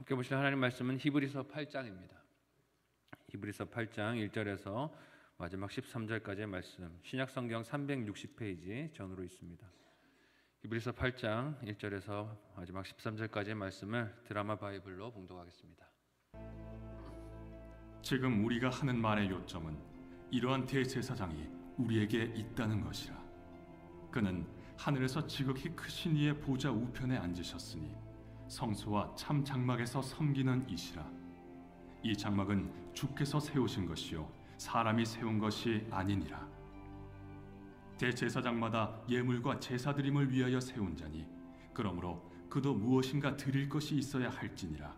함께 보실 하나님 말씀은 히브리서 8장입니다. 히브리서 8장 1절에서 마지막 13절까지의 말씀, 신약성경 360페이지 전으로 있습니다. 히브리서 8장 1절에서 마지막 13절까지의 말씀을 드라마 바이블로 봉독하겠습니다. 지금 우리가 하는 말의 요점은 이러한 대제사장이 우리에게 있다는 것이라. 그는 하늘에서 지극히 크신 이의 보좌 우편에 앉으셨으니 성소와 참 장막에서 섬기는 이시라. 이 장막은 주께서 세우신 것이요 사람이 세운 것이 아니니라. 대제사장마다 예물과 제사드림을 위하여 세운 자니 그러므로 그도 무엇인가 드릴 것이 있어야 할지니라.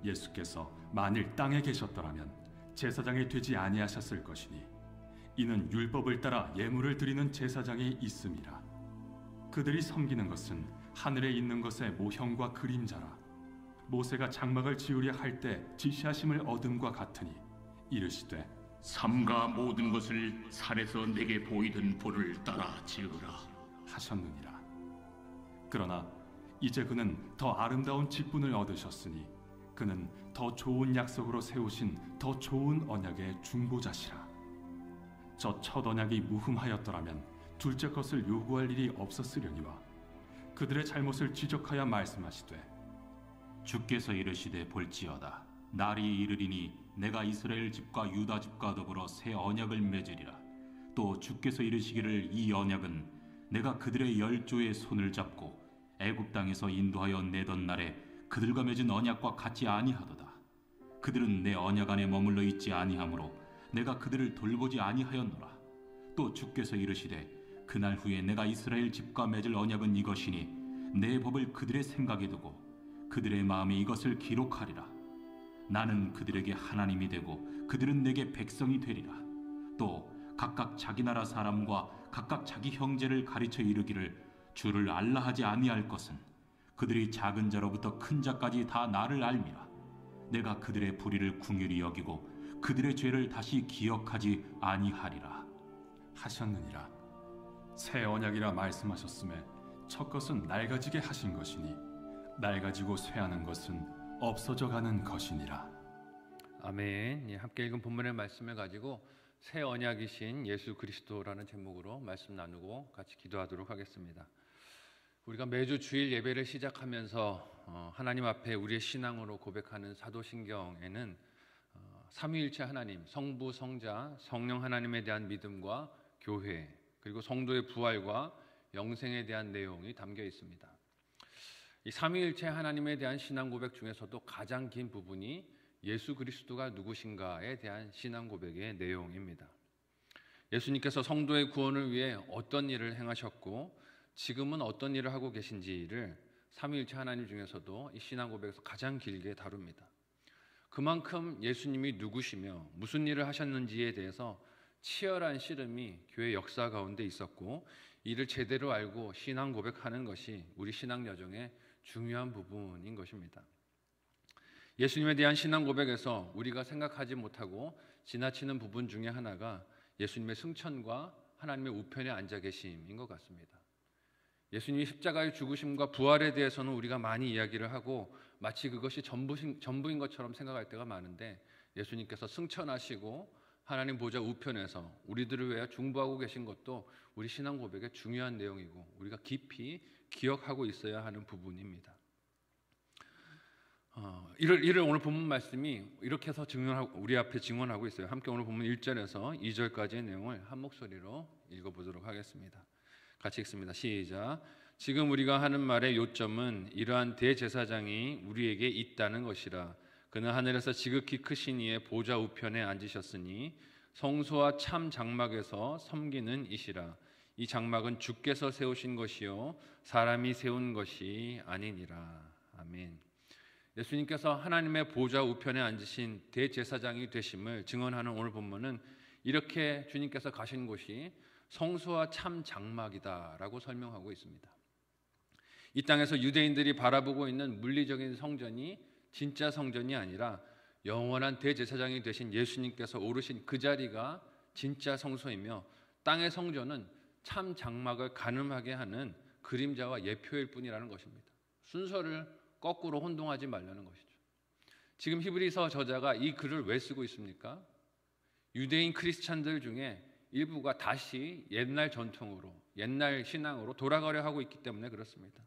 예수께서 만일 땅에 계셨더라면 제사장이 되지 아니하셨을 것이니 이는 율법을 따라 예물을 드리는 제사장이 있음이라. 그들이 섬기는 것은 하늘에 있는 것의 모형과 그림자라. 모세가 장막을 지으려 할 때 지시하심을 얻음과 같으니 이르시되 삼가 모든 것을 산에서 내게 보이던 불을 따라 지으라 하셨느니라. 그러나 이제 그는 더 아름다운 직분을 얻으셨으니 그는 더 좋은 약속으로 세우신 더 좋은 언약의 중보자시라. 저 첫 언약이 무흠하였더라면 둘째 것을 요구할 일이 없었으려니와 그들의 잘못을 지적하여 말씀하시되 주께서 이르시되 볼지어다 날이 이르리니 내가 이스라엘 집과 유다 집과 더불어 새 언약을 맺으리라. 또 주께서 이르시기를 이 언약은 내가 그들의 열조의 손을 잡고 애굽 땅에서 인도하여 내던 날에 그들과 맺은 언약과 같지 아니하도다. 그들은 내 언약 안에 머물러 있지 아니하므로 내가 그들을 돌보지 아니하였노라. 또 주께서 이르시되 그날 후에 내가 이스라엘 집과 맺을 언약은 이것이니 내 법을 그들의 생각에 두고 그들의 마음에 이것을 기록하리라. 나는 그들에게 하나님이 되고 그들은 내게 백성이 되리라. 또 각각 자기 나라 사람과 각각 자기 형제를 가르쳐 이르기를 주를 알라 하지 아니할 것은 그들이 작은 자로부터 큰 자까지 다 나를 알미라. 내가 그들의 불의를 궁휼히 여기고 그들의 죄를 다시 기억하지 아니하리라 하셨느니라. 새 언약이라 말씀하셨음에 첫 것은 낡아지게 하신 것이니 낡아지고 쇠하는 것은 없어져 가는 것이니라. 아멘. 함께 읽은 본문의 말씀을 가지고 새 언약이신 예수 그리스도라는 제목으로 말씀 나누고 같이 기도하도록 하겠습니다. 우리가 매주 주일 예배를 시작하면서 하나님 앞에 우리의 신앙으로 고백하는 사도신경에는 삼위일체 하나님, 성부, 성자, 성령 하나님에 대한 믿음과 교회, 그리고 성도의 부활과 영생에 대한 내용이 담겨 있습니다. 이 삼위일체 하나님에 대한 신앙 고백 중에서도 가장 긴 부분이 예수 그리스도가 누구신가에 대한 신앙 고백의 내용입니다. 예수님께서 성도의 구원을 위해 어떤 일을 행하셨고 지금은 어떤 일을 하고 계신지를 삼위일체 하나님 중에서도 이 신앙 고백에서 가장 길게 다룹니다. 그만큼 예수님이 누구시며 무슨 일을 하셨는지에 대해서 치열한 씨름이 교회 역사 가운데 있었고 이를 제대로 알고 신앙 고백하는 것이 우리 신앙 여정의 중요한 부분인 것입니다. 예수님에 대한 신앙 고백에서 우리가 생각하지 못하고 지나치는 부분 중에 하나가 예수님의 승천과 하나님의 우편에 앉아 계심인 것 같습니다. 예수님이 십자가의 죽으심과 부활에 대해서는 우리가 많이 이야기를 하고 마치 그것이 전부인 것처럼 생각할 때가 많은데 예수님께서 승천하시고 하나님 보좌 우편에서 우리들을 위해 중보하고 계신 것도 우리 신앙 고백의 중요한 내용이고 우리가 깊이 기억하고 있어야 하는 부분입니다. 이를 오늘 본문 말씀이 이렇게 해서 우리 앞에 증언하고 있어요. 함께 오늘 본문 1절에서 2절까지의 내용을 한 목소리로 읽어보도록 하겠습니다. 같이 읽습니다. 시작. 지금 우리가 하는 말의 요점은 이러한 대제사장이 우리에게 있다는 것이라. 그는 하늘에서 지극히 크신 이의 보좌 우편에 앉으셨으니 성소와 참 장막에서 섬기는 이시라. 이 장막은 주께서 세우신 것이요 사람이 세운 것이 아니니라. 아멘. 예수님께서 하나님의 보좌 우편에 앉으신 대제사장이 되심을 증언하는 오늘 본문은 이렇게 주님께서 가신 곳이 성소와 참 장막이다라고 설명하고 있습니다. 이 땅에서 유대인들이 바라보고 있는 물리적인 성전이 진짜 성전이 아니라 영원한 대제사장이 되신 예수님께서 오르신 그 자리가 진짜 성소이며 땅의 성전은 참 장막을 가늠하게 하는 그림자와 예표일 뿐이라는 것입니다. 순서를 거꾸로 혼동하지 말라는 것이죠. 지금 히브리서 저자가 이 글을 왜 쓰고 있습니까? 유대인 크리스찬들 중에 일부가 다시 옛날 전통으로, 옛날 신앙으로 돌아가려 하고 있기 때문에 그렇습니다.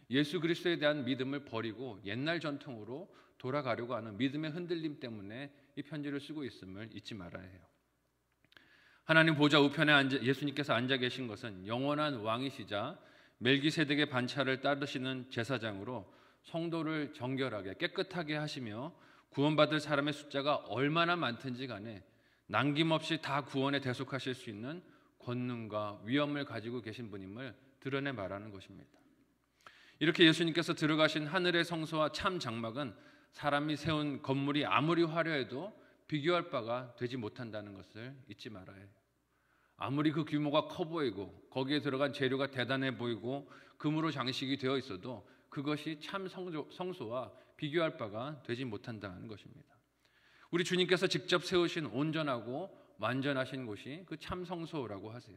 예수 그리스도에 대한 믿음을 버리고 옛날 전통으로 돌아가려고 하는 믿음의 흔들림 때문에 이 편지를 쓰고 있음을 잊지 말아야 해요. 하나님 보좌 우편에 예수님께서 앉아 계신 것은 영원한 왕이시자 멜기세덱의 반차를 따르시는 제사장으로 성도를 정결하게 깨끗하게 하시며 구원받을 사람의 숫자가 얼마나 많든지 간에 남김없이 다 구원에 대속하실 수 있는 권능과 위엄을 가지고 계신 분임을 드러내 말하는 것입니다. 이렇게 예수님께서 들어가신 하늘의 성소와 참 장막은 사람이 세운 건물이 아무리 화려해도 비교할 바가 되지 못한다는 것을 잊지 말아야 해요. 아무리 그 규모가 커 보이고 거기에 들어간 재료가 대단해 보이고 금으로 장식이 되어 있어도 그것이 참 성소와 비교할 바가 되지 못한다는 것입니다. 우리 주님께서 직접 세우신 온전하고 완전하신 곳이 그 참 성소라고 하세요.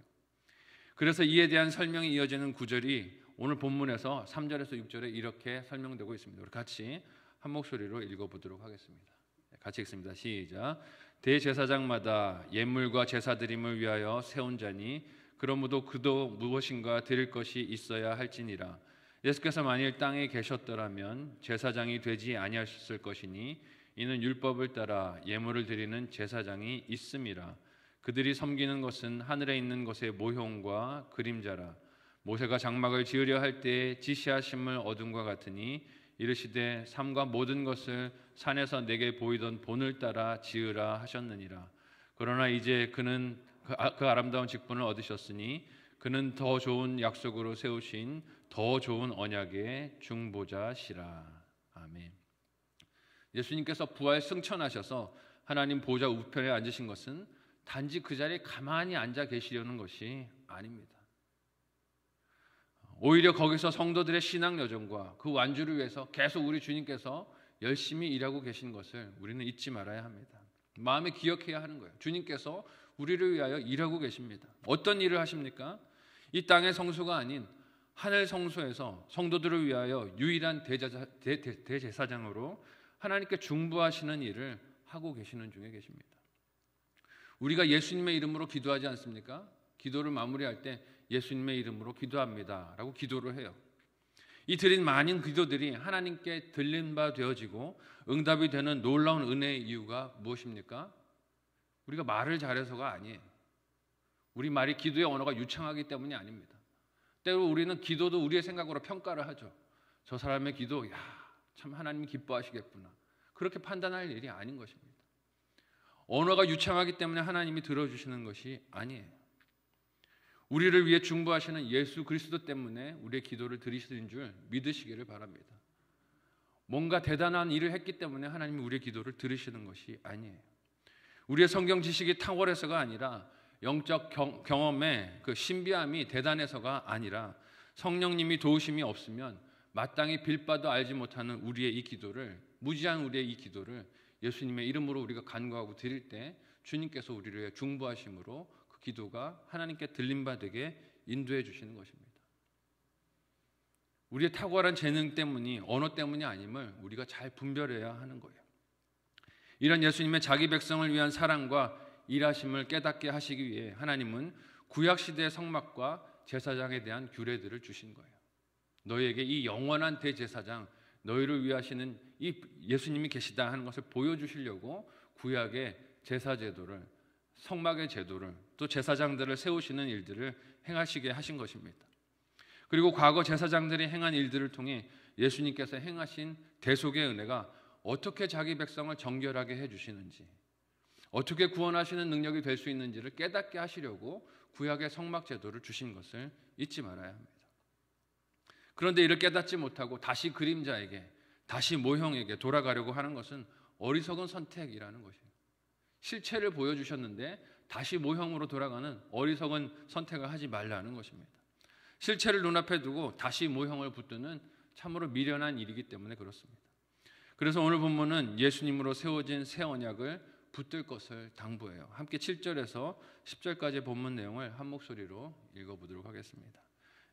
그래서 이에 대한 설명이 이어지는 구절이 오늘 본문에서 3절에서 6절에 이렇게 설명되고 있습니다. 우리 같이 한 목소리로 읽어보도록 하겠습니다. 같이 읽습니다. 시작. 대제사장마다 예물과 제사드림을 위하여 세운 자니 그러므로 그도 무엇인가 드릴 것이 있어야 할지니라. 예수께서 만일 땅에 계셨더라면 제사장이 되지 아니하셨을 것이니 이는 율법을 따라 예물을 드리는 제사장이 있음이라. 그들이 섬기는 것은 하늘에 있는 것의 모형과 그림자라. 모세가 장막을 지으려 할 때에 지시하심을 얻음과 같으니 이르시되 삼가 모든 것을 산에서 내게 보이던 본을 따라 지으라 하셨느니라. 그러나 이제 그는 그 아름다운 직분을 얻으셨으니 그는 더 좋은 약속으로 세우신 더 좋은 언약의 중보자시라. 아멘. 예수님께서 부활 승천하셔서 하나님 보좌 우편에 앉으신 것은 단지 그 자리에 가만히 앉아 계시려는 것이 아닙니다. 오히려 거기서 성도들의 신앙 여정과 그 완주를 위해서 계속 우리 주님께서 열심히 일하고 계신 것을 우리는 잊지 말아야 합니다. 마음에 기억해야 하는 거예요. 주님께서 우리를 위하여 일하고 계십니다. 어떤 일을 하십니까? 이 땅의 성소가 아닌 하늘 성소에서 성도들을 위하여 유일한 대제사장으로 하나님께 중보하시는 일을 하고 계시는 중에 계십니다. 우리가 예수님의 이름으로 기도하지 않습니까? 기도를 마무리할 때 예수님의 이름으로 기도합니다 라고 기도를 해요. 이 드린 많은 기도들이 하나님께 들린 바 되어지고 응답이 되는 놀라운 은혜의 이유가 무엇입니까? 우리가 말을 잘해서가 아니에요. 우리 말이 기도의 언어가 유창하기 때문이 아닙니다. 때로 우리는 기도도 우리의 생각으로 평가를 하죠. 저 사람의 기도, 참 하나님이 기뻐하시겠구나. 그렇게 판단할 일이 아닌 것입니다. 언어가 유창하기 때문에 하나님이 들어주시는 것이 아니에요. 우리를 위해 중보하시는 예수 그리스도 때문에 우리의 기도를 들으시는 줄 믿으시기를 바랍니다. 뭔가 대단한 일을 했기 때문에 하나님이 우리의 기도를 들으시는 것이 아니에요. 우리의 성경 지식이 탁월해서가 아니라 영적 경험의 그 신비함이 대단해서가 아니라 성령님이 도우심이 없으면 마땅히 빌바도 알지 못하는 우리의 이 기도를, 무지한 우리의 이 기도를 예수님의 이름으로 우리가 간구하고 드릴 때 주님께서 우리를 위해 중보하심으로 그 기도가 하나님께 들림 바 되게 인도해 주시는 것입니다. 우리의 탁월한 재능 때문이, 언어 때문이 아님을 우리가 잘 분별해야 하는 거예요. 이런 예수님의 자기 백성을 위한 사랑과 일하심을 깨닫게 하시기 위해 하나님은 구약시대의 성막과 제사장에 대한 규례들을 주신 거예요. 너희에게 이 영원한 대제사장, 너희를 위하시는 이 예수님이 계시다 하는 것을 보여주시려고 구약의 제사제도를, 성막의 제도를, 또 제사장들을 세우시는 일들을 행하시게 하신 것입니다. 그리고 과거 제사장들이 행한 일들을 통해 예수님께서 행하신 대속의 은혜가 어떻게 자기 백성을 정결하게 해주시는지, 어떻게 구원하시는 능력이 될 수 있는지를 깨닫게 하시려고 구약의 성막 제도를 주신 것을 잊지 말아야 합니다. 그런데 이를 깨닫지 못하고 다시 그림자에게, 다시 모형에게 돌아가려고 하는 것은 어리석은 선택이라는 것이에요. 실체를 보여주셨는데 다시 모형으로 돌아가는 어리석은 선택을 하지 말라는 것입니다. 실체를 눈앞에 두고 다시 모형을 붙드는 참으로 미련한 일이기 때문에 그렇습니다. 그래서 오늘 본문은 예수님으로 세워진 새 언약을 붙들 것을 당부해요. 함께 7절에서 10절까지 본문 내용을 한 목소리로 읽어보도록 하겠습니다.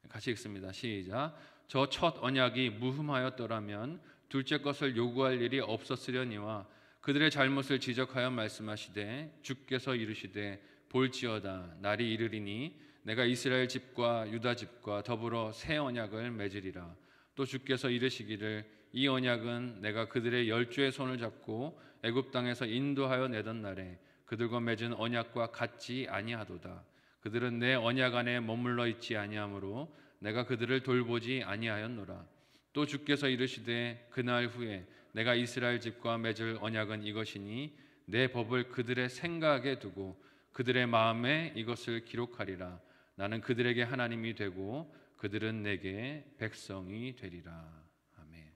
같이 읽습니다. 시작. 저 첫 언약이 무흠하였더라면 둘째 것을 요구할 일이 없었으려니와 그들의 잘못을 지적하여 말씀하시되 주께서 이르시되 볼지어다 날이 이르리니 내가 이스라엘 집과 유다 집과 더불어 새 언약을 맺으리라. 또 주께서 이르시기를 이 언약은 내가 그들의 열조의 손을 잡고 애굽 땅에서 인도하여 내던 날에 그들과 맺은 언약과 같지 아니하도다. 그들은 내 언약 안에 머물러 있지 아니하므로 내가 그들을 돌보지 아니하였노라. 또 주께서 이르시되 그날 후에 내가 이스라엘 집과 맺을 언약은 이것이니 내 법을 그들의 생각에 두고 그들의 마음에 이것을 기록하리라. 나는 그들에게 하나님이 되고 그들은 내게 백성이 되리라. 아멘.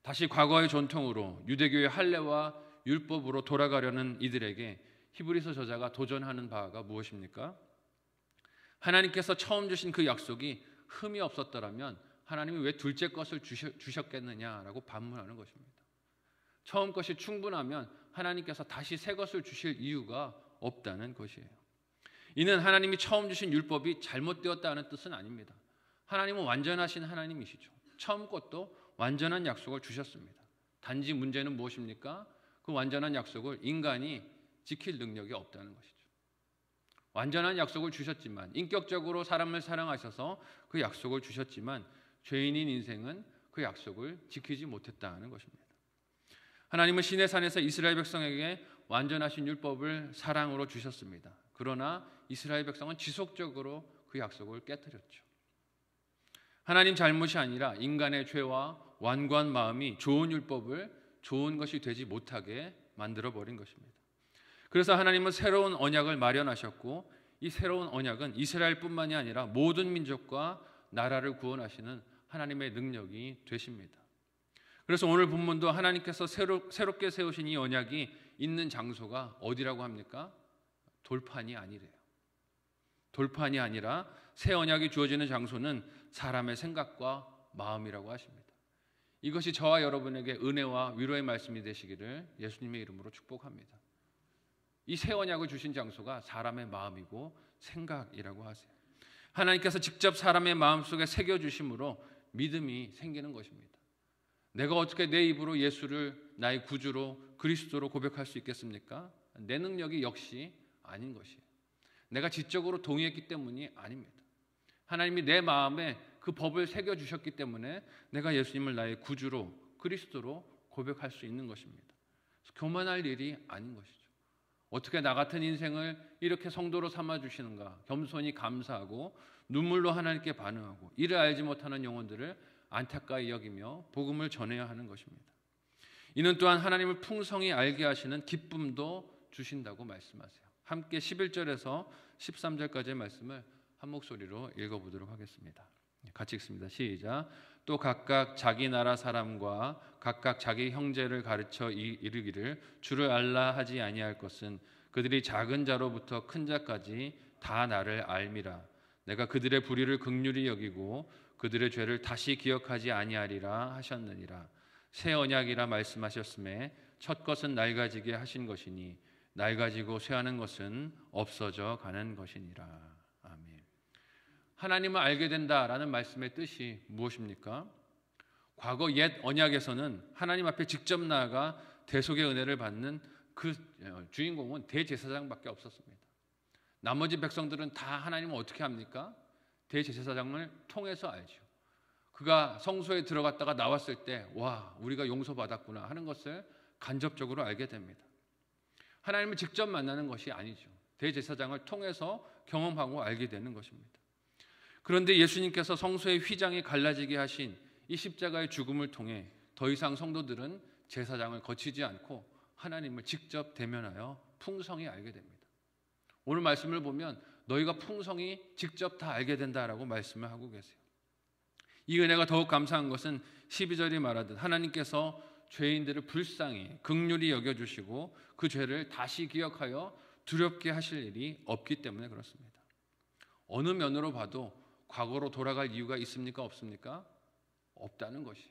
다시 과거의 전통으로 유대교의 할례와 율법으로 돌아가려는 이들에게 히브리서 저자가 도전하는 바가 무엇입니까? 하나님께서 처음 주신 그 약속이 흠이 없었더라면 하나님이 왜 둘째 것을 주셨겠느냐라고 반문하는 것입니다. 처음 것이 충분하면 하나님께서 다시 새 것을 주실 이유가 없다는 것이에요. 이는 하나님이 처음 주신 율법이 잘못되었다는 뜻은 아닙니다. 하나님은 완전하신 하나님이시죠. 처음 것도 완전한 약속을 주셨습니다. 단지 문제는 무엇입니까? 그 완전한 약속을 인간이 지킬 능력이 없다는 것이죠. 완전한 약속을 주셨지만, 인격적으로 사람을 사랑하셔서 그 약속을 주셨지만 죄인인 인생은 그 약속을 지키지 못했다는 것입니다. 하나님은 시내산에서 이스라엘 백성에게 완전하신 율법을 사랑으로 주셨습니다. 그러나 이스라엘 백성은 지속적으로 그 약속을 깨뜨렸죠. 하나님 잘못이 아니라 인간의 죄와 완고한 마음이 좋은 율법을 좋은 것이 되지 못하게 만들어버린 것입니다. 그래서 하나님은 새로운 언약을 마련하셨고 이 새로운 언약은 이스라엘뿐만이 아니라 모든 민족과 나라를 구원하시는 하나님의 능력이 되십니다. 그래서 오늘 본문도 하나님께서 새롭게 세우신 이 언약이 있는 장소가 어디라고 합니까? 돌판이 아니래요. 돌판이 아니라 새 언약이 주어지는 장소는 사람의 생각과 마음이라고 하십니다. 이것이 저와 여러분에게 은혜와 위로의 말씀이 되시기를 예수님의 이름으로 축복합니다. 이 새 언약을 주신 장소가 사람의 마음이고 생각이라고 하세요. 하나님께서 직접 사람의 마음속에 새겨주심으로 믿음이 생기는 것입니다. 내가 어떻게 내 입으로 예수를 나의 구주로 그리스도로 고백할 수 있겠습니까? 내 능력이 역시 아닌 것이에요. 내가 지적으로 동의했기 때문이 아닙니다. 하나님이 내 마음에 그 법을 새겨주셨기 때문에 내가 예수님을 나의 구주로 그리스도로 고백할 수 있는 것입니다. 교만할 일이 아닌 것이죠. 어떻게 나 같은 인생을 이렇게 성도로 삼아주시는가 겸손히 감사하고 눈물로 하나님께 반응하고 이를 알지 못하는 영혼들을 안타까이 여기며 복음을 전해야 하는 것입니다. 이는 또한 하나님을 풍성히 알게 하시는 기쁨도 주신다고 말씀하세요. 함께 11절에서 13절까지의 말씀을 한 목소리로 읽어보도록 하겠습니다. 같이 읽습니다. 시작. 또 각각 자기 나라 사람과 각각 자기 형제를 가르쳐 이르기를 주를 알라 하지 아니할 것은 그들이 작은 자로부터 큰 자까지 다 나를 알미라. 내가 그들의 불의를 긍휼히 여기고 그들의 죄를 다시 기억하지 아니하리라 하셨느니라. 새 언약이라 말씀하셨음에 첫 것은 낡아지게 하신 것이니 낡아지고 쇠하는 것은 없어져 가는 것이니라. 아멘. 하나님을 알게 된다라는 말씀의 뜻이 무엇입니까? 과거 옛 언약에서는 하나님 앞에 직접 나아가 대속의 은혜를 받는 그 주인공은 대제사장밖에 없었습니다. 나머지 백성들은 다 하나님을 어떻게 합니까? 대제사장을 통해서 알죠. 그가 성소에 들어갔다가 나왔을 때 와, 우리가 용서받았구나 하는 것을 간접적으로 알게 됩니다. 하나님을 직접 만나는 것이 아니죠. 대제사장을 통해서 경험하고 알게 되는 것입니다. 그런데 예수님께서 성소의 휘장이 갈라지게 하신 이 십자가의 죽음을 통해 더 이상 성도들은 제사장을 거치지 않고 하나님을 직접 대면하여 풍성히 알게 됩니다. 오늘 말씀을 보면 너희가 풍성히 직접 다 알게 된다라고 말씀을 하고 계세요. 이 은혜가 더욱 감사한 것은 12절이 말하듯 하나님께서 죄인들을 불쌍히 긍휼히 여겨주시고 그 죄를 다시 기억하여 두렵게 하실 일이 없기 때문에 그렇습니다. 어느 면으로 봐도 과거로 돌아갈 이유가 있습니까? 없습니까? 없다는 것이에요.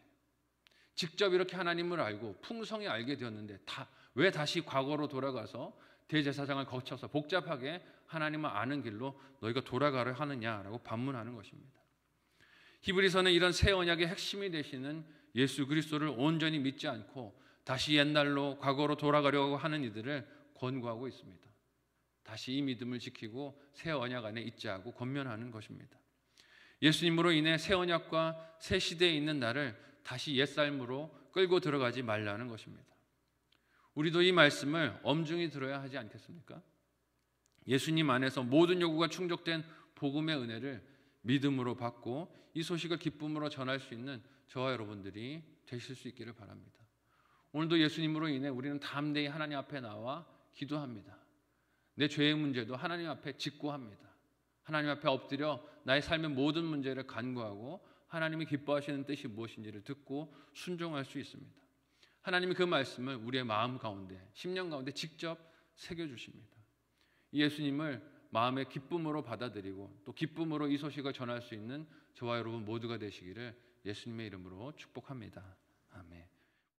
직접 이렇게 하나님을 알고 풍성히 알게 되었는데 왜 다시 과거로 돌아가서 대제사장을 거쳐서 복잡하게 하나님을 아는 길로 너희가 돌아가려 하느냐라고 반문하는 것입니다. 히브리서는 이런 새 언약의 핵심이 되시는 예수 그리스도를 온전히 믿지 않고 다시 옛날로 과거로 돌아가려고 하는 이들을 권고하고 있습니다. 다시 이 믿음을 지키고 새 언약 안에 있자고 권면하는 것입니다. 예수님으로 인해 새 언약과 새 시대에 있는 나를 다시 옛삶으로 끌고 들어가지 말라는 것입니다. 우리도 이 말씀을 엄중히 들어야 하지 않겠습니까? 예수님 안에서 모든 요구가 충족된 복음의 은혜를 믿음으로 받고 이 소식을 기쁨으로 전할 수 있는 저와 여러분들이 되실 수 있기를 바랍니다. 오늘도 예수님으로 인해 우리는 담대히 하나님 앞에 나와 기도합니다. 내 죄의 문제도 하나님 앞에 직고합니다. 하나님 앞에 엎드려 나의 삶의 모든 문제를 간구하고 하나님이 기뻐하시는 뜻이 무엇인지를 듣고 순종할 수 있습니다. 하나님이 그 말씀을 우리의 마음 가운데, 심령 가운데 직접 새겨주십니다. 이 예수님을 마음의 기쁨으로 받아들이고 또 기쁨으로 이 소식을 전할 수 있는 저와 여러분 모두가 되시기를 예수님의 이름으로 축복합니다.